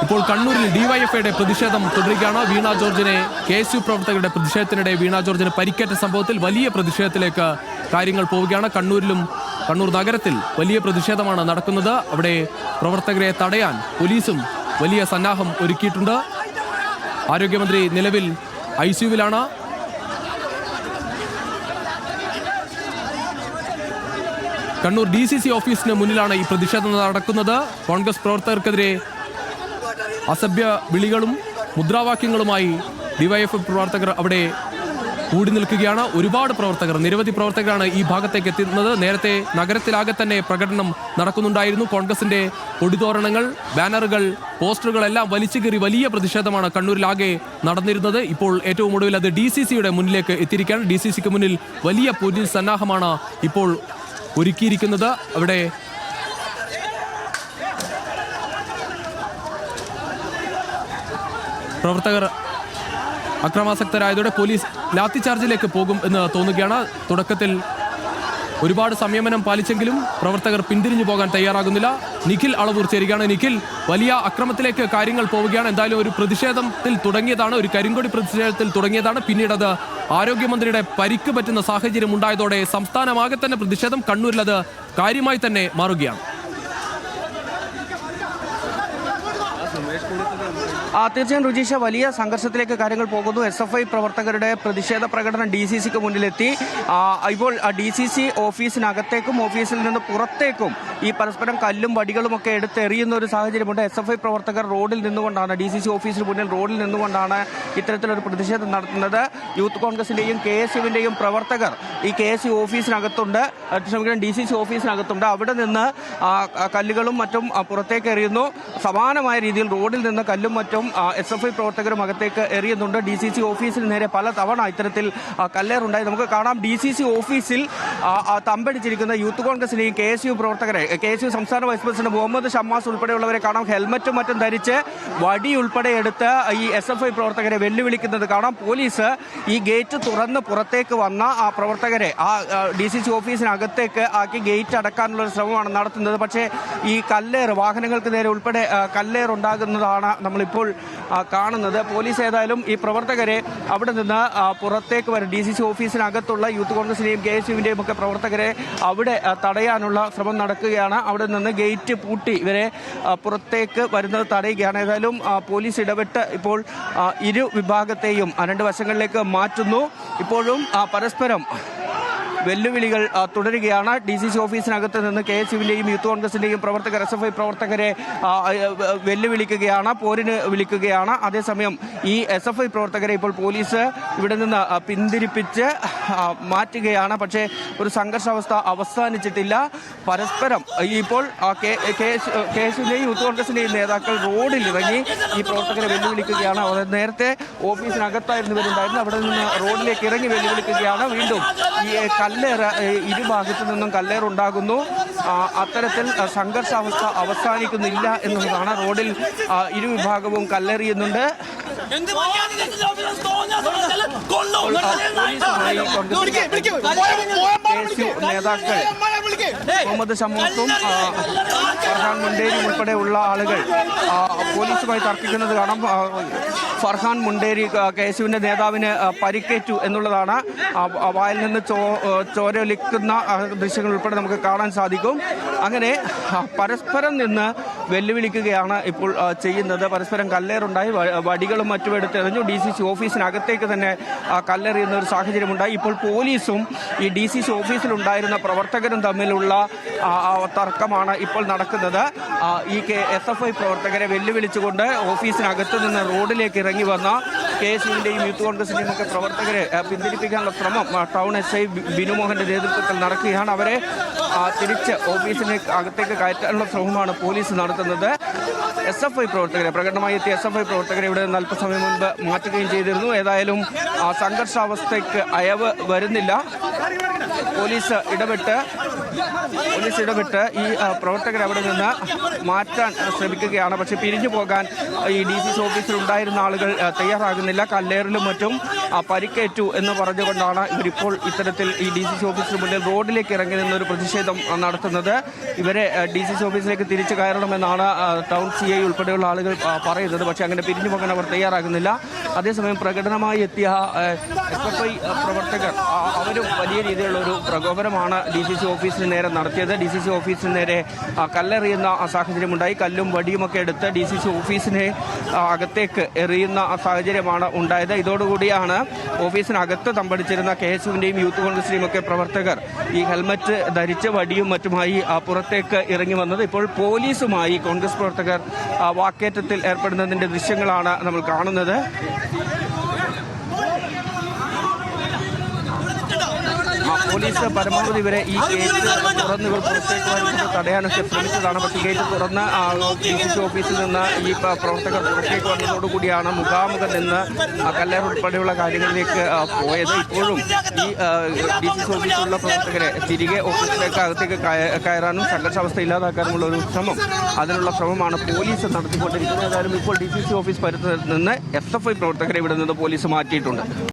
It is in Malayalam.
ഇപ്പോൾ കണ്ണൂരിൽ ഡിവൈഎഫ്ഐയുടെ പ്രതിഷേധം തുടരുകയാണ്. വീണ ജോർജിനെ KSU പ്രവർത്തകരുടെ പ്രതിഷേധത്തിനിടെ വീണ ജോർജിന് പരിക്കേറ്റ സംഭവത്തിൽ വലിയ പ്രതിഷേധത്തിലേക്ക് കാര്യങ്ങൾ പോവുകയാണ്. കണ്ണൂർ നഗരത്തിൽ വലിയ പ്രതിഷേധമാണ് നടക്കുന്നത്. അവിടെ പ്രവർത്തകരെ തടയാൻ പോലീസും വലിയ സന്നാഹം ഒരുക്കിയിട്ടുണ്ട്. ആരോഗ്യമന്ത്രി നിലവിൽ ICUവിലാണ്. കണ്ണൂർ DCC ഓഫീസിന് മുന്നിലാണ് ഈ പ്രതിഷേധം നടക്കുന്നത്. കോൺഗ്രസ് പ്രവർത്തകർക്കെതിരെ അസഭ്യ വിളികളും മുദ്രാവാക്യങ്ങളുമായി ഡിവൈഎഫ്ഐ പ്രവർത്തകർ അവിടെ കൂടി നിൽക്കുകയാണ്. ഒരുപാട് പ്രവർത്തകർ, നിരവധി പ്രവർത്തകരാണ് ഈ ഭാഗത്തേക്ക് എത്തുന്നത്. നേരത്തെ നഗരത്തിലാകെ തന്നെ പ്രകടനം നടക്കുന്നുണ്ടായിരുന്നു. കോൺഗ്രസിന്റെ കൊടിതോരണങ്ങൾ, ബാനറുകൾ, പോസ്റ്ററുകളെല്ലാം വലിച്ചു കീറി വലിയ പ്രതിഷേധമാണ് കണ്ണൂരിലാകെ നടന്നിരുന്നത്. ഇപ്പോൾ ഏറ്റവും ഒടുവിൽ അത് DCCയുടെ മുന്നിലേക്ക് എത്തിയിരിക്കുകയാണ്. DCCക്ക് മുന്നിൽ വലിയ പോലീസ് സന്നാഹമാണ് ഇപ്പോൾ ഒരുക്കിയിരിക്കുന്നത്. അവിടെ പ്രവർത്തകർ അക്രമാസക്തരായതോടെ പോലീസ് ലാത്തിചാർജിലേക്ക് പോകും എന്ന് തോന്നുകയാണ്. തുടക്കത്തിൽ ഒരുപാട് സംയമനം പാലിച്ചെങ്കിലും പ്രവർത്തകർ പിന്തിരിഞ്ഞു പോകാൻ തയ്യാറാകുന്നില്ല. നിഖിൽ അളവൂർ ചേരുകയാണ്. നിഖിൽ, വലിയ അക്രമത്തിലേക്ക് കാര്യങ്ങൾ പോവുകയാണ്. എന്തായാലും ഒരു പ്രതിഷേധത്തിൽ തുടങ്ങിയതാണ്, ഒരു കരിങ്കൊടി പ്രതിഷേധത്തിൽ തുടങ്ങിയതാണ്. പിന്നീട് അത് ആരോഗ്യമന്ത്രിയുടെ പരിക്ക് പറ്റുന്ന സാഹചര്യം ഉണ്ടായതോടെ സംസ്ഥാനമാകെ തന്നെ പ്രതിഷേധം, കണ്ണൂരിൽ അത് കാര്യമായി തന്നെ മാറുകയാണ്. തീർച്ചയായും രുചീഷ, വലിയ സംഘർഷത്തിലേക്ക് കാര്യങ്ങൾ പോകുന്നു. SFI പ്രവർത്തകരുടെ പ്രതിഷേധ പ്രകടനം DCCക്ക് മുന്നിലെത്തി. ഇപ്പോൾ DCC ഓഫീസിനകത്തേക്കും ഓഫീസിൽ നിന്ന് പുറത്തേക്കും ഈ പരസ്പരം കല്ലും വടികളും ഒക്കെ എടുത്തെറിയുന്ന ഒരു സാഹചര്യമുണ്ട്. SFI പ്രവർത്തകർ റോഡിൽ നിന്നുകൊണ്ടാണ്, DCC ഓഫീസിന് മുന്നിൽ റോഡിൽ നിന്നുകൊണ്ടാണ് ഇത്തരത്തിലൊരു പ്രതിഷേധം നടത്തുന്നത്. യൂത്ത് കോൺഗ്രസിന്റെയും KSUവിന്റെയും പ്രവർത്തകർ ഈ KSU ഓഫീസിനകത്തുണ്ട്, DCC ഓഫീസിനകത്തുണ്ട്. അവിടെ നിന്ന് കല്ലുകളും മറ്റും പുറത്തേക്ക് എറിയുന്നു. സമാനമായ രീതിയിൽ റോഡിൽ നിന്ന് കല്ലും മറ്റും SFI പ്രവർത്തകരും അകത്തേക്ക് എറിയുന്നുണ്ട്. DCC ഓഫീസിൽ നേരെ പല തവണ ഇത്തരത്തിൽ കല്ലേറുണ്ടായി. നമുക്ക് കാണാം DCC ഓഫീസിൽ തമ്പടിച്ചിരിക്കുന്ന യൂത്ത് കോൺഗ്രസിന്റെയും KSU പ്രവർത്തകരെ, KSU സംസ്ഥാന വൈസ് പ്രസിഡന്റ് മുഹമ്മദ് ഷമ്മാസ് ഉൾപ്പെടെയുള്ളവരെ കാണാം. ഹെൽമറ്റും മറ്റും ധരിച്ച് വടി ഉൾപ്പെടെ എടുത്ത് ഈ SFI പ്രവർത്തകരെ വെല്ലുവിളിക്കുന്നത് കാണാം. പോലീസ് ഈ ഗേറ്റ് തുറന്ന് പുറത്തേക്ക് വന്ന ആ പ്രവർത്തകരെ DCC ഓഫീസിനകത്തേക്ക് ആക്കി ഗേറ്റ് അടക്കാനുള്ള ഒരു ശ്രമമാണ് നടത്തുന്നത്. പക്ഷേ ഈ കല്ലേറ്, വാഹനങ്ങൾക്ക് നേരെ ഉൾപ്പെടെ കല്ലേറുണ്ടാകുന്നതാണ് നമ്മളിപ്പോൾ കാണുന്നത്. പോലീസ് ഏതായാലും ഈ പ്രവർത്തകരെ അവിടെ നിന്ന് പുറത്തേക്ക് വരും. DCC ഓഫീസിനകത്തുള്ള യൂത്ത് കോൺഗ്രസിന്റെയും KSUവിന്റെയും ഒക്കെ പ്രവർത്തകരെ അവിടെ തടയാനുള്ള ശ്രമം നടക്കുകയാണ്. അവിടെ നിന്ന് ഗേറ്റ് പൂട്ടി ഇവരെ പുറത്തേക്ക് വരുന്നത് തടയുകയാണ്. ഏതായാലും പോലീസ് ഇടപെട്ട് ഇപ്പോൾ ഇരു വിഭാഗത്തെയും രണ്ട് വശങ്ങളിലേക്ക് മാറ്റുന്നു. ഇപ്പോഴും പരസ്പരം വെല്ലുവിളികൾ തുടരുകയാണ്. DCC ഓഫീസിനകത്ത് നിന്ന് KSUവിന്റെയും യൂത്ത് കോൺഗ്രസിന്റെയും പ്രവർത്തകർ SFI പ്രവർത്തകരെ വെല്ലുവിളിക്കുകയാണ്, പോരിന് വിളിക്കുകയാണ്. അതേസമയം ഈ SFI പ്രവർത്തകരെ ഇപ്പോൾ പോലീസ് ഇവിടെ നിന്ന് പിന്തിരിപ്പിച്ച് മാറ്റുകയാണ്. പക്ഷേ ഒരു സംഘർഷാവസ്ഥ അവസാനിച്ചിട്ടില്ല. പരസ്പരം ഇപ്പോൾ KSUവിന്റെയും യൂത്ത് കോൺഗ്രസിന്റെയും നേതാക്കൾ റോഡിൽ ഇറങ്ങി ഈ പ്രവർത്തകരെ വെല്ലുവിളിക്കുകയാണ്. നേരത്തെ ഓഫീസിനകത്തായിരുന്നു ഇവരുണ്ടായിരുന്നു, അവിടെ നിന്ന് റോഡിലേക്ക് ഇറങ്ങി വെല്ലുവിളിക്കുകയാണ്. വീണ്ടും ഈ കല്ലേറ്, ഇരുഭാഗത്തു നിന്നും കല്ലേറുണ്ടാകുന്നു. അത്തരത്തിൽ സംഘർഷാവസ്ഥ അവസാനിക്കുന്നില്ല എന്നുള്ളതാണ്. റോഡിൽ ഇരുവിഭാഗവും കല്ലെറിയുന്നുണ്ട്. നേതാക്കൾ മുഹമ്മദ് ഷമ്മാസും ഫർഹാൻ മുണ്ടേരി ഉൾപ്പെടെയുള്ള ആളുകൾ പോലീസുമായി തർക്കിക്കുന്നത് കാണാം. ഫർഹാൻ മുണ്ടേരി KSUവിന്റെ നേതാവിന് പരിക്കേറ്റു എന്നുള്ളതാണ്. വായിൽ നിന്ന് ചോരൊലിക്കുന്ന ദൃശ്യങ്ങൾ ഉൾപ്പെടെ നമുക്ക് കാണാൻ സാധിക്കും. അങ്ങനെ പരസ്പരം നിന്ന് വെല്ലുവിളിക്കുകയാണ് ഇപ്പോൾ ചെയ്യുന്നത്. പരസ്പരം കല്ലേറുണ്ടായി, വടികളും മറ്റും എടുത്തെറിഞ്ഞു. DCC ഓഫീസിനകത്തേക്ക് തന്നെ കല്ലെറിയുന്ന ഒരു സാഹചര്യമുണ്ടായി. ഇപ്പോൾ പോലീസും ഈ DCC ഓഫീസിലുണ്ടായിരുന്ന പ്രവർത്തകരും തമ്മിലുള്ള തർക്കമാണ് ഇപ്പോൾ നടക്കുന്നത്. ഈ SFI പ്രവർത്തകരെ വെല്ലുവിളിച്ചുകൊണ്ട് ഓഫീസിനകത്ത് നിന്ന് റോഡിലേക്ക് ഇറങ്ങി വന്ന KSUവിന്റെയും യൂത്ത് കോൺഗ്രസിന്റെയും ഒക്കെ പ്രവർത്തകരെ പിന്തിരിപ്പിക്കാനുള്ള ശ്രമം ടൗൺ SI ബിനുമോഹന്റെ നേതൃത്വത്തിൽ നടക്കുകയാണ്. അവരെ തിരിച്ച് ഓഫീസിന് അകത്തേക്ക് കയറ്റാനുള്ള ശ്രമമാണ് പോലീസ് നടത്തുന്നത്. SFI പ്രവർത്തകരെ, പ്രകടനമായി എത്തിയ SFI പ്രവർത്തകരെ ഇവിടെ നിന്ന് അല്പസമയം മുൻപ് മാറ്റുകയും ചെയ്തിരുന്നു. ഏതായാലും സംഘർഷാവസ്ഥയ്ക്ക് അയവ് വരുന്നില്ല. പോലീസ് ഇടപെട്ട് പോലീസ് ഇടപെട്ട് ഈ പ്രവർത്തകരെ അവിടെ നിന്ന് മാറ്റാൻ ശ്രമിക്കുകയാണ്. പക്ഷേ പിരിഞ്ഞു പോകാൻ ഈ DCC ഓഫീസിൽ ഉണ്ടായിരുന്ന ആളുകൾ തയ്യാറാകുന്നില്ല. കല്ലേറിലും മറ്റും പരിക്കേറ്റു എന്ന് പറഞ്ഞുകൊണ്ടാണ് ഇവരിപ്പോൾ ഇത്തരത്തിൽ ഈ DCC ഓഫീസിന് മുന്നിൽ റോഡിലേക്ക് ഇറങ്ങി നിന്നൊരു പ്രതിഷേധം നടത്തുന്നത്. ഇവരെ DCC ഓഫീസിലേക്ക് തിരിച്ചു കയറണമെന്നാണ് ടൗൺ CI ഉൾപ്പെടെയുള്ള ആളുകൾ പറയുന്നത്. പക്ഷേ അങ്ങനെ പിരിഞ്ഞു പോകാൻ അവർ തയ്യാറാകുന്നില്ല. അതേസമയം പ്രകടനമായി എത്തിയ SFI പ്രവർത്തകർ അവരും വലിയ രീതിയിലുള്ള ഒരു പ്രകോപനമാണ് DCC ഓഫീസിന് നേരെ നടത്തിയത്. DCC ഓഫീസിന് നേരെ കല്ലെറിയുന്ന സാഹചര്യമുണ്ടായി. കല്ലും വടിയുമൊക്കെ എടുത്ത് DCC ഓഫീസിനെ അകത്തേക്ക് എറിയുന്ന സാഹചര്യമാണ് ഉണ്ടായത്. ഇതോടുകൂടിയാണ് ഓഫീസിനകത്ത് തമ്പടിച്ചിരുന്ന KSUവിൻ്റെയും യൂത്ത് കോൺഗ്രസിൻ്റെയും ഒക്കെ പ്രവർത്തകർ ഈ ഹെൽമറ്റ് ധരിച്ച് വടിയും മറ്റുമായി പുറത്തേക്ക് ഇറങ്ങി വന്നത്. ഇപ്പോൾ പോലീസുമായി കോൺഗ്രസ് പ്രവർത്തകർ വാക്കേറ്റത്തിൽ ഏർപ്പെടുന്നതിൻ്റെ ദൃശ്യങ്ങളാണ് നമ്മൾ കാണുന്നത്. പോലീസ് പരമാവധി വരെ ഈ ഗേറ്റ് തുറന്ന് പുറത്തേക്ക് വരുന്നത് തടയാനൊക്കെ ശ്രമിച്ചതാണ്. പക്ഷേ ഗേറ്റ് തുറന്ന് DCC ഓഫീസിൽ നിന്ന് ഈ പ്രവർത്തകർ പുറത്തേക്ക് വന്നതോടുകൂടിയാണ് മുഖാമുഖം നിന്ന് കല്ലേറ് ഉൾപ്പെടെയുള്ള കാര്യങ്ങളിലേക്ക് പോയത്. ഇപ്പോഴും ഈ DCC ഓഫീസിലുള്ള പ്രവർത്തകരെ തിരികെ ഓഫീസിലേക്ക് അകത്തേക്ക് കയറാനും സംഘർഷാവസ്ഥ ഇല്ലാതാക്കാനുമുള്ള ഒരു അതിനുള്ള ശ്രമമാണ് പോലീസ് നടത്തിക്കൊണ്ടിരിക്കുന്നത്. ഏതായാലും ഇപ്പോൾ DCC ഓഫീസ് പരിസരത്ത് നിന്ന് SFI പ്രവർത്തകരെ ഇവിടെ നിന്ന് പോലീസ് മാറ്റിയിട്ടുണ്ട്.